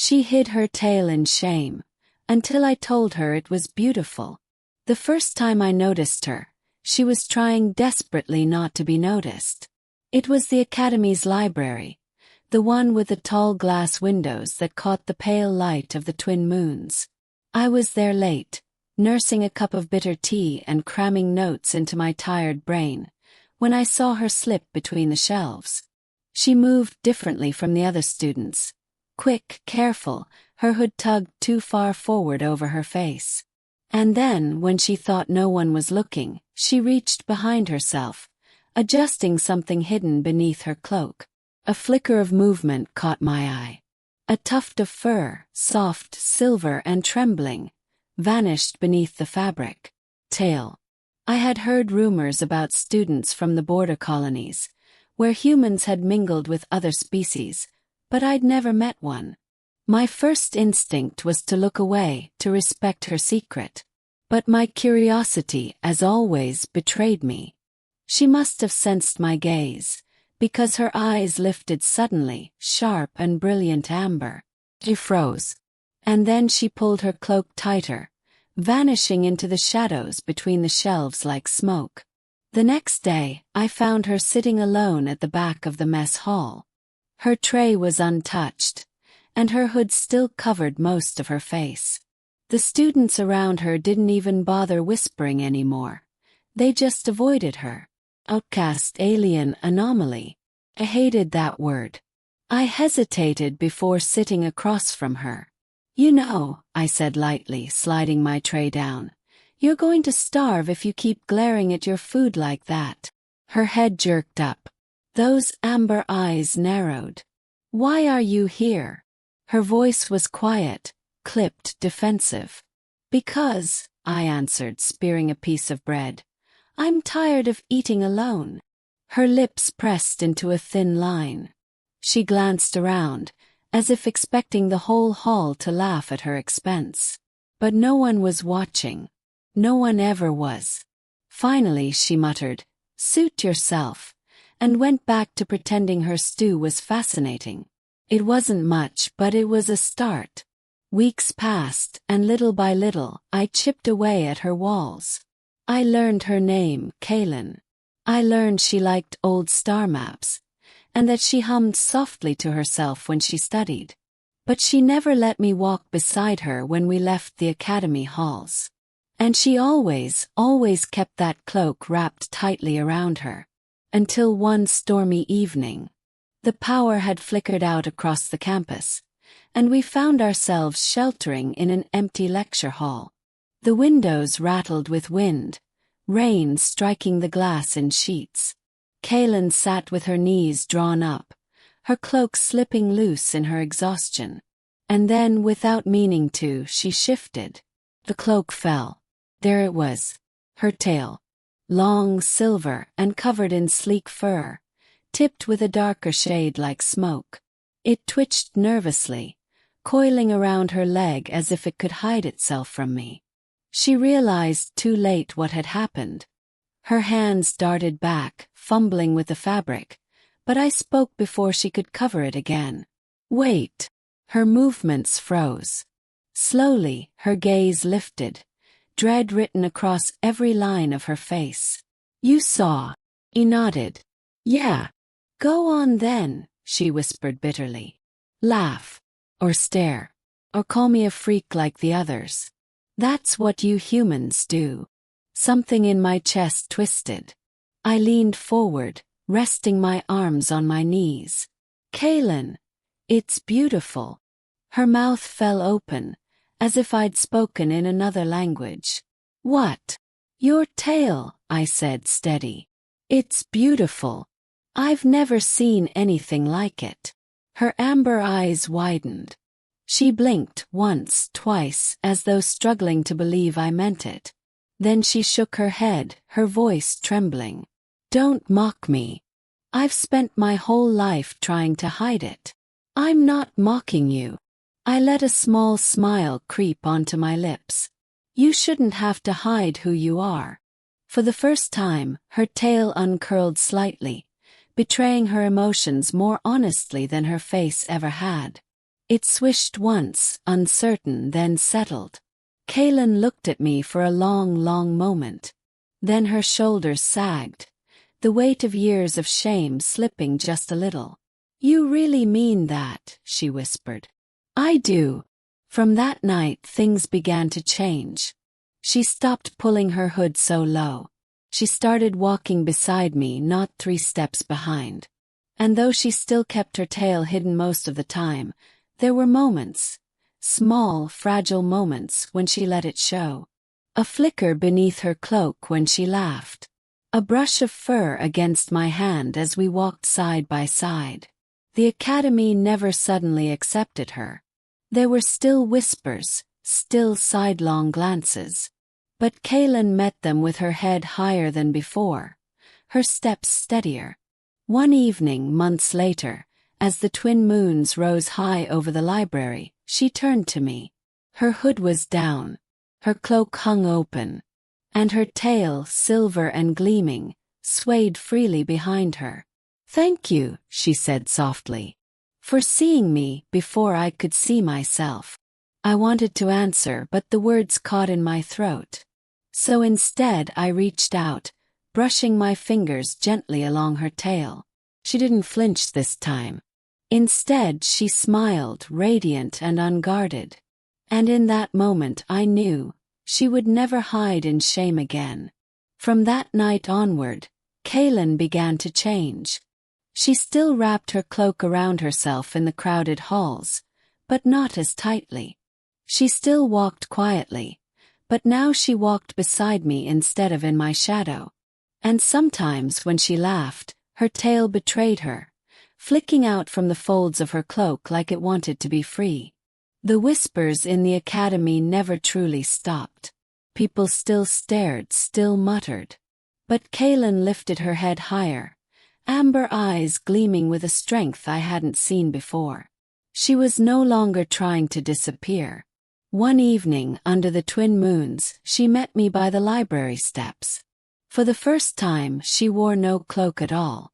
She hid her tail in shame, until I told her it was beautiful. The first time I noticed her, she was trying desperately not to be noticed. It was the Academy's library, the one with the tall glass windows that caught the pale light of the twin moons. I was there late, nursing a cup of bitter tea and cramming notes into my tired brain, when I saw her slip between the shelves. She moved differently from the other students. Quick, careful, her hood tugged too far forward over her face. And then, when she thought no one was looking, she reached behind herself, adjusting something hidden beneath her cloak. A flicker of movement caught my eye. A tuft of fur, soft, silver and trembling, vanished beneath the fabric. Tail. I had heard rumors about students from the border colonies, where humans had mingled with other species, but I'd never met one. My first instinct was to look away, to respect her secret. But my curiosity, as always, betrayed me. She must have sensed my gaze, because her eyes lifted suddenly, sharp and brilliant amber. She froze. And then she pulled her cloak tighter, vanishing into the shadows between the shelves like smoke. The next day, I found her sitting alone at the back of the mess hall. Her tray was untouched, and her hood still covered most of her face. The students around her didn't even bother whispering anymore. They just avoided her. Outcast, alien, anomaly. I hated that word. I hesitated before sitting across from her. "You know," I said lightly, sliding my tray down, "you're going to starve if you keep glaring at your food like that." Her head jerked up. Those amber eyes narrowed. "Why are you here?" Her voice was quiet, clipped, defensive. "Because," I answered, spearing a piece of bread, "I'm tired of eating alone." Her lips pressed into a thin line. She glanced around, as if expecting the whole hall to laugh at her expense. But no one was watching. No one ever was. Finally she muttered, "Suit yourself," and went back to pretending her stew was fascinating. It wasn't much, but it was a start. Weeks passed, and little by little, I chipped away at her walls. I learned her name, Kaelen. I learned she liked old star maps, and that she hummed softly to herself when she studied. But she never let me walk beside her when we left the academy halls. And she always kept that cloak wrapped tightly around her. Until one stormy evening. The power had flickered out across the campus, and we found ourselves sheltering in an empty lecture hall. The windows rattled with wind, rain striking the glass in sheets. Kaelen sat with her knees drawn up, her cloak slipping loose in her exhaustion. And then, without meaning to, she shifted. The cloak fell. There it was, her tail. Long, silver, and covered in sleek fur, tipped with a darker shade like smoke. It twitched nervously, coiling around her leg as if it could hide itself from me. She realized too late what had happened. Her hands darted back, fumbling with the fabric, but I spoke before she could cover it again. "Wait." Her movements froze. Slowly, her gaze lifted, dread written across every line of her face. "You saw." He nodded. "Yeah." "Go on then," she whispered bitterly. "Laugh. Or stare. Or call me a freak like the others. That's what you humans do." Something in my chest twisted. I leaned forward, resting my arms on my knees. "Kaelen, it's beautiful." Her mouth fell open, as if I'd spoken in another language. "What?" "Your tail," I said, steady. "It's beautiful. I've never seen anything like it." Her amber eyes widened. She blinked once, twice, as though struggling to believe I meant it. Then she shook her head, her voice trembling. "Don't mock me. I've spent my whole life trying to hide it." "I'm not mocking you." I let a small smile creep onto my lips. "You shouldn't have to hide who you are." For the first time, her tail uncurled slightly, betraying her emotions more honestly than her face ever had. It swished once, uncertain, then settled. Kaelen looked at me for a long, long moment. Then her shoulders sagged, the weight of years of shame slipping just a little. "You really mean that?" she whispered. "I do." From that night things began to change. She stopped pulling her hood so low. She started walking beside me, not 3 steps behind. And though she still kept her tail hidden most of the time, there were moments, small, fragile moments, when she let it show. A flicker beneath her cloak when she laughed. A brush of fur against my hand as we walked side by side. The academy never suddenly accepted her. There were still whispers, still sidelong glances. But Kaelen met them with her head higher than before, her steps steadier. One evening, months later, as the twin moons rose high over the library, she turned to me. Her hood was down, her cloak hung open, and her tail, silver and gleaming, swayed freely behind her. "Thank you," she said softly, "for seeing me before I could see myself." I wanted to answer, but the words caught in my throat. So instead I reached out, brushing my fingers gently along her tail. She didn't flinch this time. Instead, she smiled, radiant and unguarded. And in that moment I knew she would never hide in shame again. From that night onward, Kaelen began to change. She still wrapped her cloak around herself in the crowded halls, but not as tightly. She still walked quietly, but now she walked beside me instead of in my shadow. And sometimes when she laughed, her tail betrayed her, flicking out from the folds of her cloak like it wanted to be free. The whispers in the academy never truly stopped. People still stared, still muttered. But Kaelen lifted her head higher, amber eyes gleaming with a strength I hadn't seen before. She was no longer trying to disappear. One evening, under the twin moons, she met me by the library steps. For the first time, she wore no cloak at all.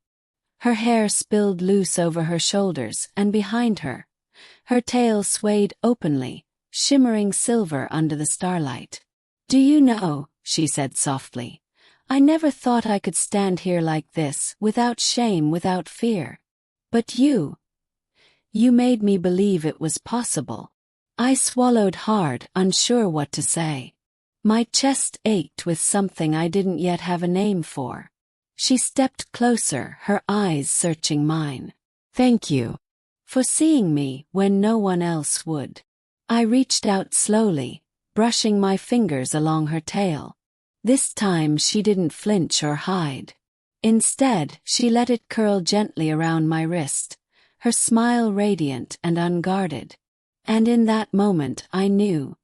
Her hair spilled loose over her shoulders and behind her. Her tail swayed openly, shimmering silver under the starlight. "Do you know," she said softly, "I never thought I could stand here like this, without shame, without fear. But you made me believe it was possible." I swallowed hard, unsure what to say. My chest ached with something I didn't yet have a name for. She stepped closer, her eyes searching mine. "Thank you for seeing me when no one else would." I reached out slowly, brushing my fingers along her tail. This time she didn't flinch or hide. Instead, she let it curl gently around my wrist, her smile radiant and unguarded. And in that moment I knew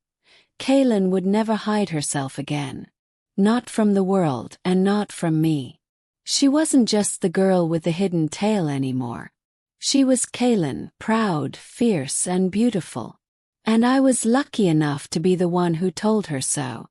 Kaelen would never hide herself again. Not from the world and not from me. She wasn't just the girl with the hidden tail anymore. She was Kaelen, proud, fierce, and beautiful. And I was lucky enough to be the one who told her so.